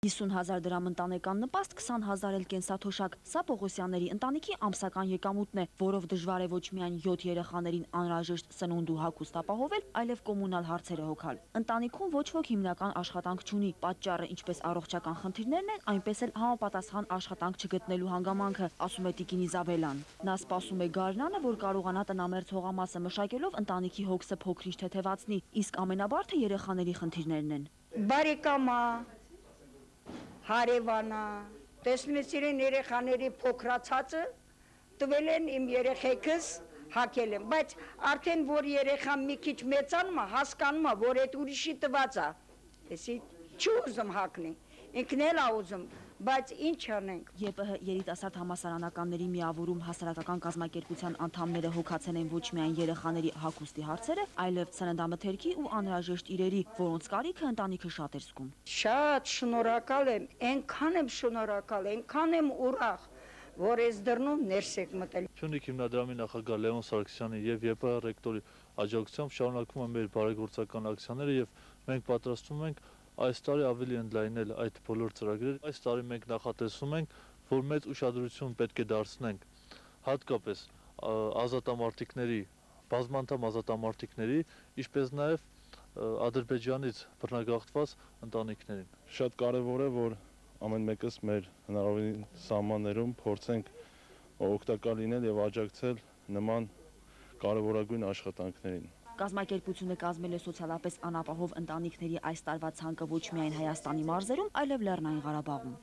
50,000 դրամ ընտանեկան նպաստ, 20,000 էլ կենսաթոշակ։ Սա Պողոսյանների ընտանիքի ամսական եկամուտն է, որով դժվար է ոչ միայն 7 երեխաներին անհրաժեշտ սնունդ ու հագուստ ապահովել, այլև կոմունալ հարցերը հոգալ։ Ընտանիքում ոչ ոք հիմնական աշխատանք չունի։ Պատճառը ինչպես առողջական խնդիրներն են, այնպես էլ համապատասխան աշխատանք չգտնելու հանգամանքը, ասում է տիկին Իզաբելան։ Նա սպասում է գարնանը, որ կարողանա տնամերձ հողամասը մշակելով ընտանիքի հոգսը փոքրինչ թեթևացնի, իսկ ամենաբարդը երեխաների խնդիրներն են։ Բարեկամա հարևանա, տեսնում ես իրեն երեխաների փոքրացածը, տվել են իմ երեխեքս հակել են, բայց արդեն որ երեխան մի քիչ մեծանում է, հասկանում է, որ այդ ուրիշի տված է, էսի չի ուզում հակնի, ինքն էլ է ուզում, բայց ինչ անենք։ ԵՊՀ երիտասարդ համալսարանականների միավորում հասարակական կազմակերպության անդամները հոգացել են ոչ միայն երեխաների հագուստի հարցերը, այլև սննդամթերքի ու անհրաժեշտ իրերի, որոնց կարիքը ընտանիքը շատ էր զգում։ Շատ շնորհակալ եմ, այնքան եմ շնորհակալ, այնքան եմ ուրախ, որ այս դռնում ներս եք մտել։ Փյունիկ հիմնադրամի նախագահ Լևոն Սարգսյանի եւ ԵՊՀ ռեկտորի աջակցությամբ շարունակվում են մեր բարեգործական ակցիաները եւ մենք պատրաստվում ենք այս տարի ավելի ընդլայնել այդ բոլոր ծրագրերը։ Այս տարի մենք նախատեսում ենք, որ մեծ ուշադրություն պետք է դարձնենք հատկապես ազատամարտիկների, բազմանդամ ազատամարտիկների, ինչպես նաև Ադրբեջանից բռնագաղթված ընտանիքներին։ Շատ կարևոր է, որ ամեն մեկս մեր հնարավորին սահմաններում փորձենք օգտակար լինել եւ աջակցել նման կարևորագույն աշխատանքներին։ Կազմակերպությունը կազմել է սոցիալապես անապահով ընտանիքների այս տարվա ցանկը ոչ միայն Հայաստանի մարզերում, այլև Լեռնային Ղարաբաղում։